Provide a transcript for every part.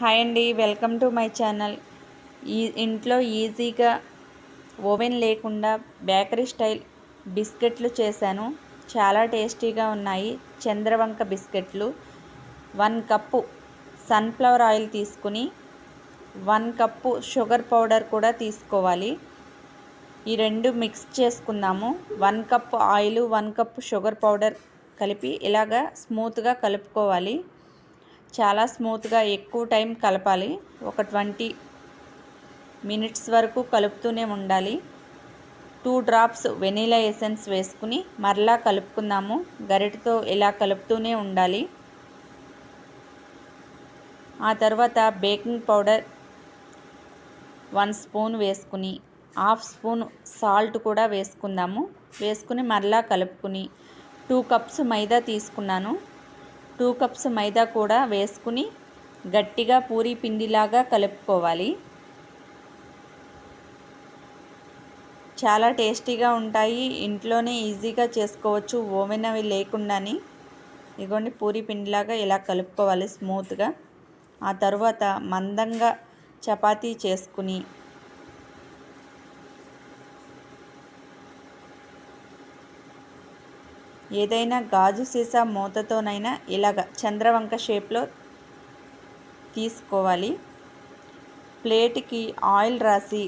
Hi అండి, welcome to my channel. ఇంట్లో ఈజీగా ఓవెన్ లేకుండా బేకరీ స్టైల్ బిస్కెట్లు చేశాను. చాలా టేస్టీగా ఉన్నాయి. చంద్రవంక బిస్కెట్లు. 1 కప్పు సన్ఫ్లవర్ ఆయిల్ తీసుకుని 1 కప్పు షుగర్ పౌడర్ కూడా తీసుకోవాలి. ఈ రెండు మిక్స్ చేసుకుందాము. 1 cup oil, 1 cup sugar powder కలిపి ఇలాగా స్మూత్గా కలుపుకోవాలి. చాలా స్మూత్గా ఎక్కువ టైం కలపాలి. ఒక 20 మినిట్స్ వరకు కలుపుతూనే ఉండాలి. 2 డ్రాప్స్ వెనీలా ఎసెన్స్ వేసుకుని మరలా కలుపుకుందాము. గరిటెతో ఇలా కలుపుతూనే ఉండాలి. ఆ తర్వాత బేకింగ్ పౌడర్ 1 స్పూన్ వేసుకుని 1/2 స్పూన్ సాల్ట్ కూడా వేసుకుందాము. వేసుకుని మరలా కలుపుకుని 2 కప్స్ మైదా తీసుకున్నాను. 2 కప్స్ మైదా కూడా వేసుకుని గట్టిగా పూరీ పిండిలాగా కలుపుకోవాలి. చాలా టేస్టీగా ఉంటాయి. ఇంట్లోనే ఈజీగా చేసుకోవచ్చు, ఓవెన్ అవి లేకుండానే. ఇదిగోండి, పూరీ పిండిలాగా ఇలా కలుపుకోవాలి స్మూత్గా. ఆ తర్వాత మందంగా చపాతీ చేసుకుని ఏదైనా గాజు సీసా మూతతోనైనా ఇలాగ చంద్రవంక షేప్లో తీసుకోవాలి. ప్లేట్కి ఆయిల్ రాసి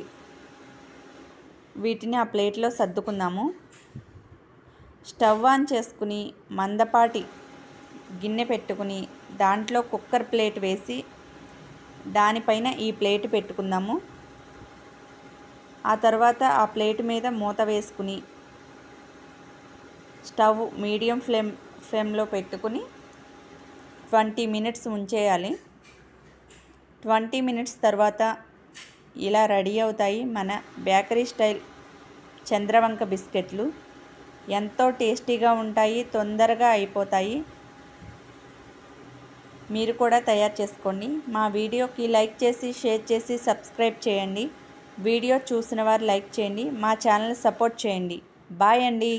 వీటిని ఆ ప్లేట్లో సర్దుకుందాము. స్టవ్ ఆన్ చేసుకుని మందపాటి గిన్నె పెట్టుకుని దాంట్లో కుక్కర్ ప్లేట్ వేసి దానిపైన ఈ ప్లేట్ పెట్టుకుందాము. ఆ తర్వాత ఆ ప్లేట్ మీద మూత వేసుకుని స్టవ్ మీడియం ఫ్లేమ్లో పెట్టుకుని 20 మినిట్స్ ఉంచేయాలి. 20 మినిట్స్ తర్వాత ఇలా రెడీ అవుతాయి మన బేకరీ స్టైల్ చంద్రవంక బిస్కెట్లు. ఎంతో టేస్టీగా ఉంటాయి, తొందరగా అయిపోతాయి. మీరు కూడా తయారు చేసుకోండి. మా వీడియోకి లైక్ చేసి, షేర్ చేసి, సబ్స్క్రైబ్ చేయండి. వీడియో చూసిన వారు లైక్ చేయండి. మా ఛానల్ సపోర్ట్ చేయండి. బాయ్ అండి.